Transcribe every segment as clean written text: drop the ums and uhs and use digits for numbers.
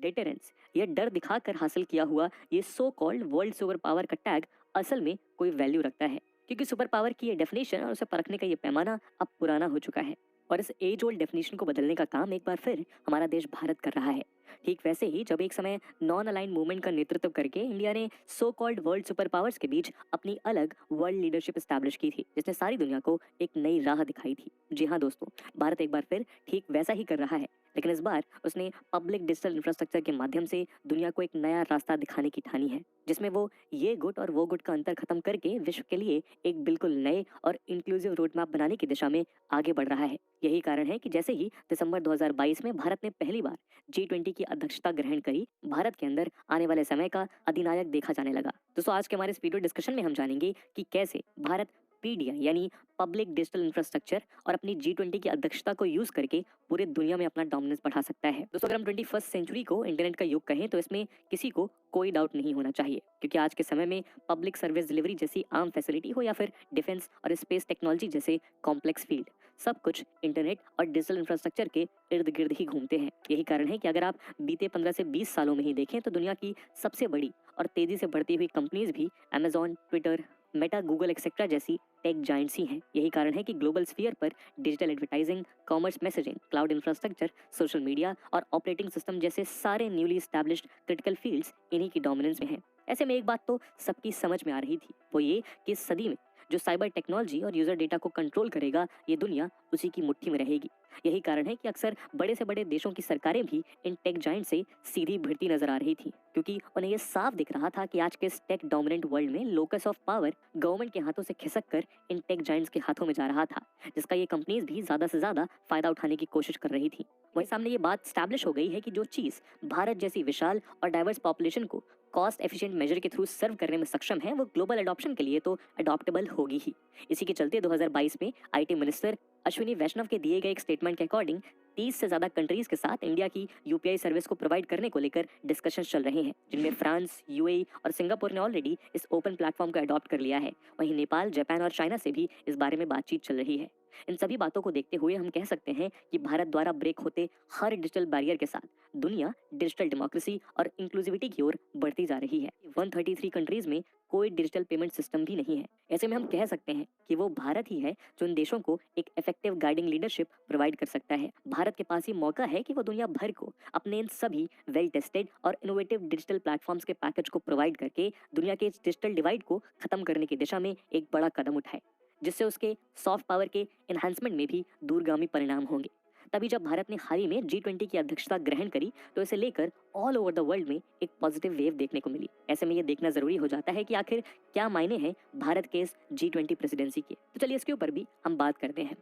Deterrence या डर दिखाकर हासिल किया हुआ ये so called world super power का टैग असल में कोई वैल्यू रखता है, क्योंकि सुपर पावर की ये डेफिनेशन और उसे परखने का ये पैमाना अब पुराना हो चुका है। और इस एज ओल्ड डेफिनेशन को बदलने का काम एक बार फिर हमारा देश भारत कर रहा है। ठीक वैसे ही जब एक समय नॉन अलाइन मूवमेंट का नेतृत्व करके इंडिया ने so called world super powers के बीच अपनी अलग वर्ल्ड लीडरशिप एस्टैब्लिश की थी, जिसने सारी दुनिया को एक नई राह दिखाई थी। जी हाँ दोस्तों, भारत एक बार फिर ठीक वैसा ही कर रहा है, लेकिन इस बार उसने पब्लिक डिजिटल इंफ्रास्ट्रक्चर के माध्यम से दुनिया को एक नया रास्ता दिखाने की ठानी है, जिसमें वो ये गुट और वो गुट का अंतर खत्म करके विश्व के लिए एक बिल्कुल नए और इंक्लूसिव रोड मैप बनाने की दिशा में आगे बढ़ रहा है। यही कारण है कि जैसे ही दिसंबर 2022 में भारत ने पहली बार G20 की अध्यक्षता ग्रहण करी, भारत के अंदर आने वाले समय का अधिनायक देखा जाने लगा। दोस्तों, आज के हमारे इस वीडियो डिस्कशन में हम जानेंगे कि कैसे भारत पीडीआई यानी पब्लिक डिजिटल इंफ्रास्ट्रक्चर और अपनी G20 की अध्यक्षता को यूज करके पूरे दुनिया में अपना डोमिनेंस बढ़ा सकता है। दोस्तों, अगर हम 21st सेंचुरी को इंटरनेट का युग कहें तो इसमें किसी को कोई डाउट नहीं होना चाहिए, क्योंकि आज के समय में पब्लिक सर्विस डिलीवरी जैसी आम फैसिलिटी हो या फिर डिफेंस और स्पेस टेक्नोलॉजी जैसे कॉम्प्लेक्स फील्ड, सब कुछ इंटरनेट और डिजिटल इंफ्रास्ट्रक्चर के इर्द गिर्द ही घूमते हैं। यही कारण है कि अगर आप बीते 15 से 20 सालों में ही देखें तो दुनिया की सबसे बड़ी और तेजी से बढ़ती हुई कंपनीज भी Amazon, Twitter, Meta, Google etcetera जैसी टेक जाइंट्स ही हैं। यही कारण है कि ग्लोबल स्फीयर पर digital advertising, commerce messaging, cloud infrastructure, social media और ऑपरेटिंग सिस्टम जैसे सारे न्यूली एस्टैब्लिश्ड क्रिटिकल फील्ड्स इन्हीं की डोमिनेंस में हैं। ऐसे में एक बात तो सबकी समझ में आ रही थी, वो ये कि इस सदी में जो साइबर टेक्नोलॉजी और यूजर डेटा को कंट्रोल करेगा, ये दुनिया उसी की मुट्ठी में रहेगी। यही कारण है कि अक्सर बड़े से बड़े देशों की सरकारें भी इन टेक जाइंट से सीधी भिड़ती नजर आ रही थी, क्योंकि उन्हें यह साफ दिख रहा था कि आज के इस टेक डोमिनेंट वर्ल्ड में लोकस ऑफ पावर गवर्नमेंट के हाथों से खिसक कर इन टेक जाइंट्स के हाथों में जा रहा था, जिसका ये कंपनीज भी ज्यादा से ज्यादा फायदा उठाने की कोशिश कर रही थी। वही सामने ये बात स्टैब्लिश हो गई है कि जो चीज भारत जैसी विशाल और डाइवर्स पॉपुलेशन को कॉस्ट एफिशिएंट मेजर के थ्रू सर्व करने में सक्षम है, वो ग्लोबल अडॉप्शन के लिए तो अडॉप्टेबल होगी ही। इसी के चलते 2022 में आईटी मिनिस्टर अश्विनी वैष्णव के दिए गए एक स्टेटमेंट के अकॉर्डिंग 30 से ज्यादा कंट्रीज के साथ इंडिया की यूपीआई सर्विस को प्रोवाइड करने को लेकर डिस्कशंस चल रहे हैं, जिनमें फ्रांस, यूएई और सिंगापुर ने ऑलरेडी इस ओपन प्लेटफॉर्म को अडॉप्ट कर लिया है। वहीं नेपाल, जापान और चाइना से भी इस बारे में बातचीत चल रही है। इन सभी बातों को देखते हुए हम कह सकते हैं कि भारत द्वारा ब्रेक होते हर डिजिटल बैरियर के साथ दुनिया डिजिटल डेमोक्रेसी और इंक्लूसिविटी की ओर बढ़ती जा रही है। 133 कंट्रीज में कोई डिजिटल पेमेंट सिस्टम भी नहीं है। ऐसे में हम कह सकते हैं कि वो भारत ही है जो इन देशों को एक इफेक्टिव गाइडिंग लीडरशिप प्रोवाइड कर सकता है। भारत के पास ही मौका है कि वो दुनिया भर को अपने इन सभी वेल टेस्टेड और इनोवेटिव डिजिटल प्लेटफॉर्म्स के पैकेज को प्रोवाइड करके दुनिया के इस डिजिटल डिवाइड को खत्म करने की दिशा में एक बड़ा कदम उठाए, जिससे उसके सॉफ्ट पावर के एनहांसमेंट में भी दूरगामी परिणाम होंगे। तभी जब भारत ने हाल ही में G20 की अध्यक्षता ग्रहण करी तो इसे लेकर ऑल ओवर द वर्ल्ड में एक पॉजिटिव वेव देखने को मिली। ऐसे में ये देखना जरूरी हो जाता है कि आखिर क्या मायने हैं भारत के इस G20 प्रेसिडेंसी के। तो चलिए इसके ऊपर भी हम बात करते हैं।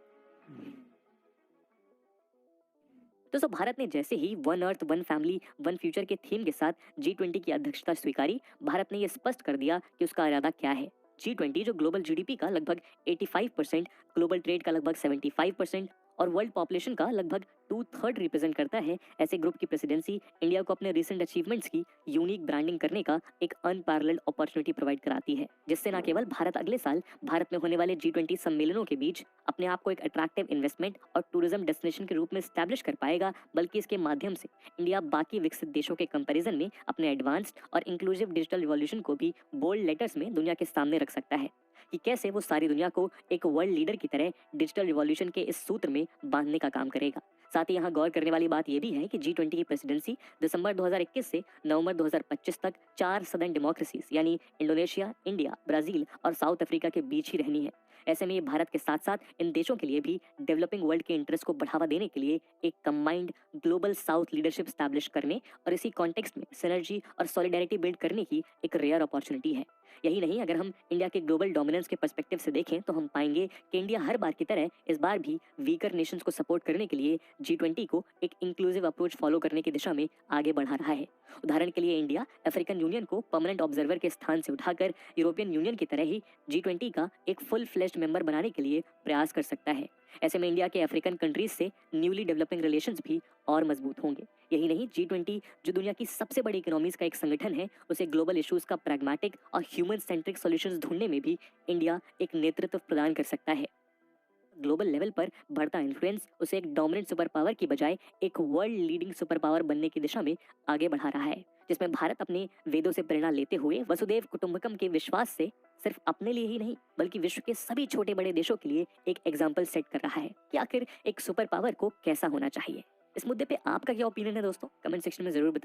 दोस्तों, भारत ने जैसे ही one earth one family one future के थीम के साथ G20 की अध्यक्षता स्वीकारी, भारत ने यह स्पष्ट कर दिया कि उसका इरादा क्या है। G20 जो ग्लोबल जीडीपी का लगभग 85%, ग्लोबल ट्रेड का लगभग 75% और वर्ल्ड पॉपुलेशन का लगभग 2/3 रिप्रेजेंट करता है, ऐसे ग्रुप की प्रेसिडेंसी इंडिया को अपने रिसेंट अचीवमेंट्स की यूनिक ब्रांडिंग करने का एक अनपैरेलल्ड अपॉर्चुनिटी प्रोवाइड कराती है, जिससे न केवल भारत अगले साल भारत में होने वाले G20 सम्मेलनों के बीच अपने आप को एक अट्रैक्टिव इन्वेस्टमेंट और टूरिज्म डेस्टिनेशन के रूप में स्टैब्लिश कर पाएगा, बल्कि इसके माध्यम से इंडिया बाकी विकसित देशों के कंपैरिजन में अपने एडवांस्ड और इंक्लूसिव डिजिटल रिवॉल्यूशन को भी बोल्ड लेटर्स में दुनिया के सामने रख सकता है कि कैसे वो सारी दुनिया को एक वर्ल्ड लीडर की तरह डिजिटल रिवॉल्यूशन के इस सूत्र में बांधने का काम करेगा। साथ ही यहाँ गौर करने वाली बात यह भी है कि G20 की प्रेसिडेंसी दिसंबर 2021 से नवंबर 2025 तक 4 सदर्न डेमोक्रेसीज यानी इंडोनेशिया, इंडिया, ब्राजील और साउथ अफ्रीका के बीच ही रहनी है। ऐसे में ये भारत के साथ साथ इन देशों के लिए भी डेवलपिंग वर्ल्ड के इंटरेस्ट को बढ़ावा देने के लिए एक combined global south leadership establish करने और इसी कॉन्टेक्स्ट में सिनर्जी और सॉलिडेरिटी बिल्ड करने की एक रेयर अपॉर्चुनिटी है। यही नहीं, अगर हम इंडिया के ग्लोबल डोमिनेंस के पर्सपेक्टिव से देखें तो हम पाएंगे कि इंडिया हर बार की तरह इस बार भी वीकर नेशंस को सपोर्ट करने के लिए G20 को एक इंक्लूसिव अप्रोच फॉलो करने की दिशा में आगे बढ़ा रहा है। उदाहरण के लिए इंडिया अफ्रीकन यूनियन को परमानेंट ऑब्जर्वर के स्थान से उठाकर यूरोपियन यूनियन की तरह ही G20 का एक फुल फ्लेश्ड मेंबर बनाने के लिए प्रयास कर सकता है। ऐसे में इंडिया के अफ्रीकन कंट्रीज से न्यूली डेवलपिंग रिलेशंस भी और मजबूत होंगे। यही नहीं, G20 जो दुनिया की सबसे बड़ी इकोनॉमीज का एक संगठन है, उसे ग्लोबल इश्यूज का प्रैग्मेटिक और ह्यूमन सेंट्रिक सॉल्यूशंस ढूंढने में भी इंडिया एक नेतृत्व प्रदान कर सकता है। ग्लोबल लेवल पर बढ़ता इन्फ्लुएंस उसे एक डोमिनेंट सुपर पावर की बजाय एक वर्ल्ड लीडिंग सुपर पावर बनने की दिशा में आगे बढ़ा रहा है, जिसमें भारत अपने वेदों से प्रेरणा लेते हुए वसुदेव कुटुंबकम के विश्वास से सिर्फ अपने लिए ही नहीं बल्कि विश्व के सभी छोटे बड़े देशों के लिए एक एग्जाम्पल सेट कर रहा है कि आखिर एक सुपर पावर को कैसा होना चाहिए। इस मुद्दे पे आपका क्या ओपिनियन है दोस्तों, कमेंट सेक्शन में जरूर बताएं।